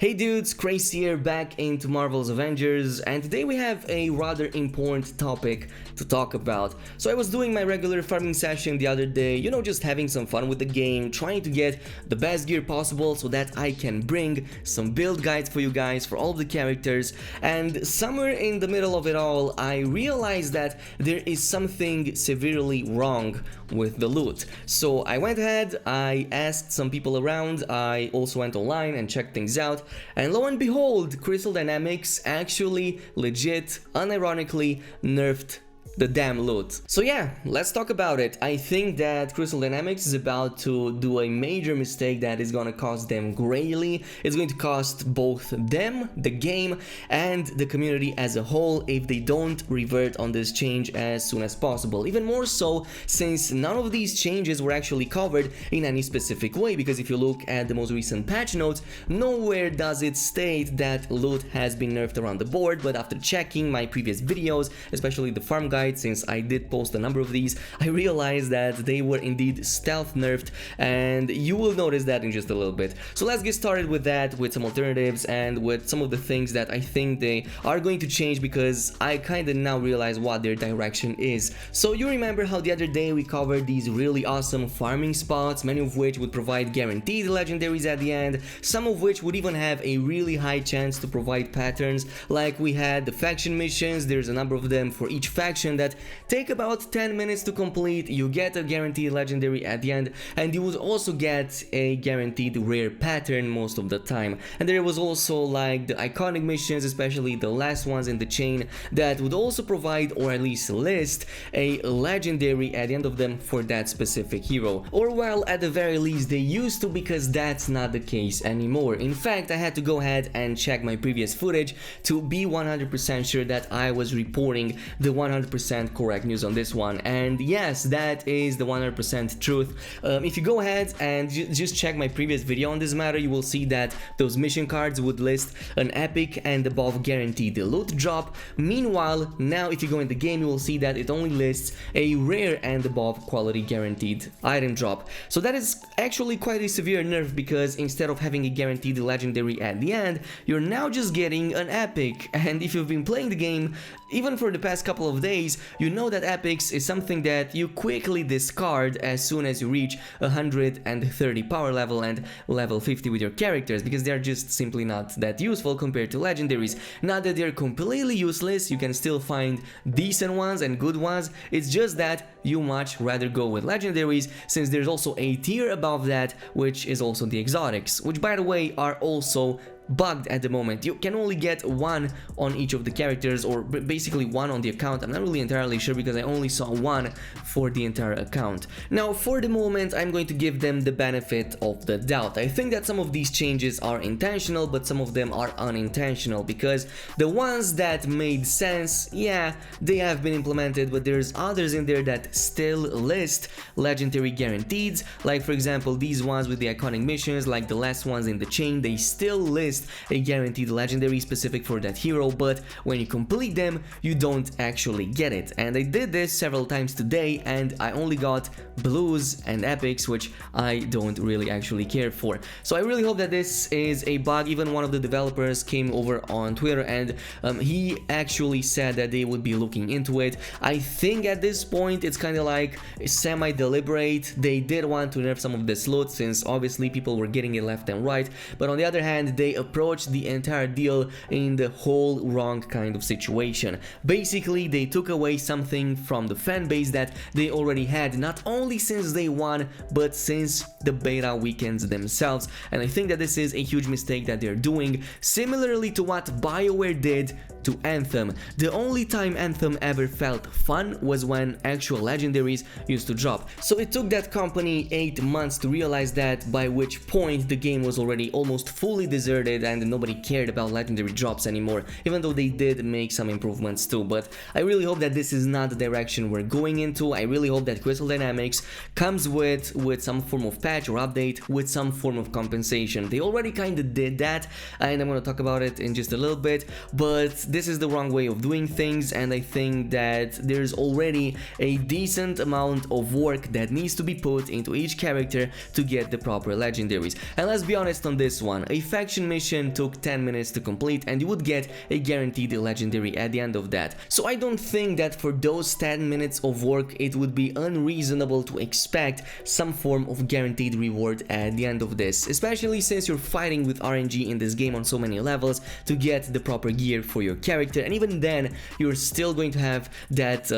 Hey dudes, Khraze here, back into Marvel's Avengers, and today we have a rather important topic to talk about. So I was doing my regular farming session the other day, just having some fun with the game, trying to get the best gear possible so that I can bring some build guides for you guys for all of the characters, and somewhere in the middle of it all, I realized that there is something severely wrong with the loot. So I went ahead, I asked some people around, I also went online and checked things out, and lo and behold, KhrazeGaming actually legit, unironically nerfed the damn loot. So yeah, let's talk about it. I think that KhrazeGaming is about to do a major mistake that is gonna cost them greatly. It's going to cost both them, the game, and the community as a whole if they don't revert on this change as soon as possible. Even more so since none of these changes were actually covered in any specific way, because if you look at the most recent patch notes, nowhere does it state that loot has been nerfed around the board. But after checking my previous videos, especially the farm guide, since I did post a number of these, I realized that they were indeed stealth nerfed, and you will notice that in just a little bit. So let's get started with that, with some alternatives and with some of the things that I think they are going to change, because I kind of now realize what their direction is. So you remember how the other day we covered these really awesome farming spots, many of which would provide guaranteed legendaries at the end, some of which would even have a really high chance to provide patterns. Like we had the faction missions, there's a number of them for each faction that take about 10 minutes to complete. You get a guaranteed legendary at the end, and you would also get a guaranteed rare pattern most of the time. And there was also like the iconic missions, especially the last ones in the chain, that would also provide, or at least list, a legendary at the end of them for that specific hero. Or well, at the very least they used to, because that's not the case anymore. In fact, I had to go ahead and check my previous footage to be 100% sure that I was reporting the 100% correct news on this one, and yes, that is the 100% truth. If you go ahead and just check my previous video on this matter, you will see that those mission cards would list an epic and above guaranteed loot drop. Meanwhile, now if you go in the game, you will see that it only lists a rare and above quality guaranteed item drop. So that is actually quite a severe nerf, because instead of having a guaranteed legendary at the end, you're now just getting an epic. And if you've been playing the game even for the past couple of days, you know that epics is something that you quickly discard as soon as you reach 130 power level and level 50 with your characters, because they're just simply not that useful compared to legendaries. Not that they're completely useless, you can still find decent ones and good ones, it's just that you much rather go with legendaries, since there's also a tier above that, which is also the exotics, which by the way are also bugged at the moment. You can only get one on each of the characters, or basically one on the account. I'm not really entirely sure, because I only saw one for the entire account. Now for the moment, I'm going to give them the benefit of the doubt. I think that some of these changes are intentional, but some of them are unintentional, because the ones that made sense, yeah, they have been implemented, but there's others in there that still list legendary guarantees. Like for example, these ones with the iconic missions, like the last ones in the chain, they still list a guaranteed legendary specific for that hero, but when you complete them, you don't actually get it. And I did this several times today, and I only got blues and epics, which I don't really actually care for. So I really hope that this is a bug. Even one of the developers came over on Twitter, and he actually said that they would be looking into it. I think at this point it's kind of like semi-deliberate. They did want to nerf some of this loot, since obviously people were getting it left and right, but on the other hand, they approached the entire deal in the whole wrong kind of situation. Basically, they took away something from the fan base that they already had, not only since day one, but since the beta weekends themselves. And I think that this is a huge mistake that they're doing, similarly to what BioWare did to Anthem. The only time Anthem ever felt fun was when actual legendaries used to drop. So it took that company 8 months to realize that, by which point the game was already almost fully deserted and nobody cared about legendary drops anymore, even though they did make some improvements too. But I really hope that this is not the direction we're going into. I really hope that KhrazeGaming comes with some form of patch or update, with some form of compensation. They already kind of did that, and I'm going to talk about it in just a little bit, but this is the wrong way of doing things, and I think that there's already a decent amount of work that needs to be put into each character to get the proper legendaries. And let's be honest on this one, a faction mission mission took 10 minutes to complete, and you would get a guaranteed legendary at the end of that. So I don't think that for those 10 minutes of work it would be unreasonable to expect some form of guaranteed reward at the end of this, especially since you're fighting with RNG in this game on so many levels to get the proper gear for your character, and even then you're still going to have that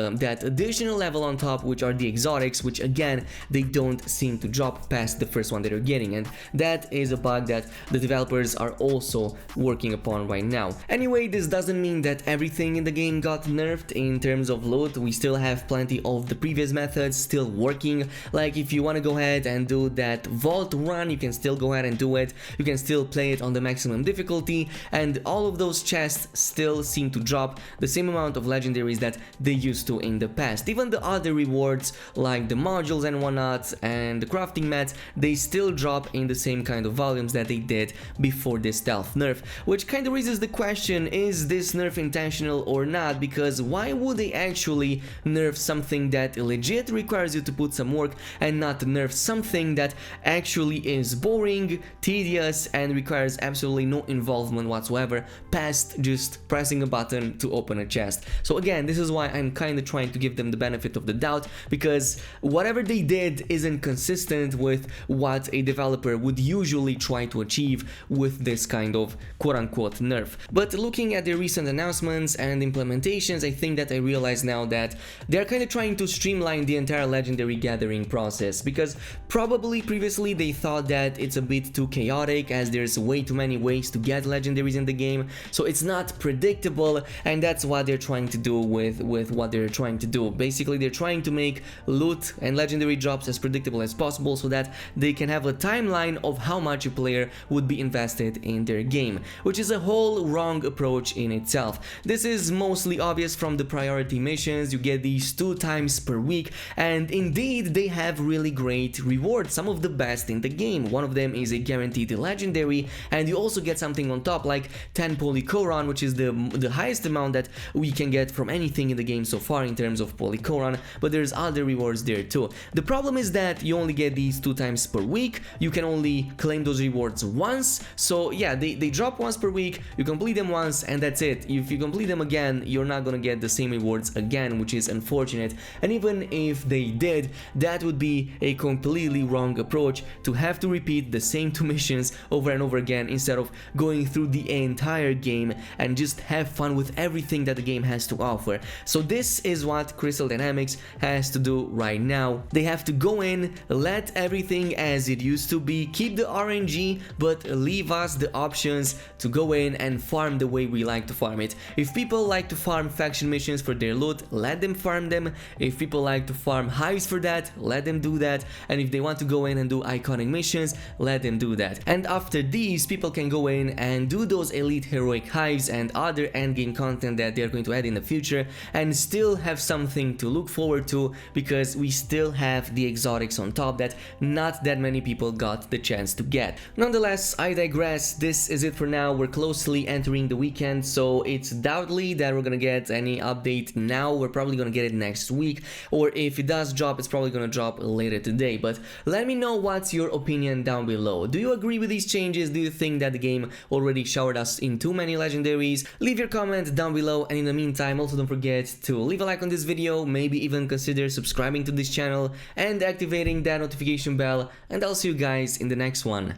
additional level on top, which are the exotics, which again they don't seem to drop past the first one that you're getting, and that is a bug that the developers are also working upon right now. Anyway, this doesn't mean that everything in the game got nerfed in terms of loot. We still have plenty of the previous methods still working. Like if you want to go ahead and do that vault run, you can still go ahead and do it. You can still play it on the maximum difficulty, and all of those chests still seem to drop the same amount of legendaries that they used to in the past. Even the other rewards like the modules and whatnot and the crafting mats, they still drop in the same kind of volumes that they did before this stealth nerf, which kind of raises the question, is this nerf intentional or not? Because why would they actually nerf something that legit requires you to put some work and not nerf something that actually is boring, tedious, and requires absolutely no involvement whatsoever past just pressing a button to open a chest? So again, this is why I'm kind of trying to give them the benefit of the doubt, because whatever they did isn't consistent with what a developer would usually try to achieve with this kind of quote-unquote nerf. But looking at the recent announcements and implementations, I think that I realize now that they're kind of trying to streamline the entire legendary gathering process, because probably previously they thought that it's a bit too chaotic as there's way too many ways to get legendaries in the game, so it's not predictable, and that's what they're trying to do with what they're trying to do. Basically, they're trying to make loot and legendary drops as predictable as possible so that they can have a timeline of how much a player would be invested in their game, which is a whole wrong approach in itself. This is mostly obvious from the priority missions. You get these 2 times per week, and indeed they have really great rewards, some of the best in the game. One of them is a guaranteed legendary, and you also get something on top like 10 polychoron, which is the highest amount that we can get from anything in the game so far in terms of polychoron, but there's other rewards there too. The problem is that you only get these 2 times per week. You can only claim those rewards once, so yeah, they drop once per week, you complete them once, and that's it. If you complete them again, you're not gonna get the same rewards again, which is unfortunate. And even if they did, that would be a completely wrong approach, to have to repeat the same 2 missions over and over again instead of going through the entire game and just have fun with everything that the game has to offer. So this is what Crystal Dynamics has to do right now. They have to go in, let everything as it used to be, keep the RNG, but leave us the options to go in and farm the way we like to farm it. If people like to farm faction missions for their loot, let them farm them. If people like to farm hives for that, let them do that. And if they want to go in and do iconic missions, let them do that. And after these, people can go in and do those elite heroic hives and other endgame content that they're going to add in the future, and still have something to look forward to, because we still have the exotics on top that not that many people got the chance to get. Nonetheless, I digress. This is it for now. We're closely entering the weekend, so it's doubtly that we're gonna get any update now. We're probably gonna get it next week, or if it does drop, it's probably gonna drop later today. But let me know what's your opinion down below. Do you agree with these changes? Do you think that the game already showered us in too many legendaries? Leave your comment down below, and in the meantime, also don't forget to leave a like on this video, maybe even consider subscribing to this channel and activating that notification bell, and I'll see you guys in the next one.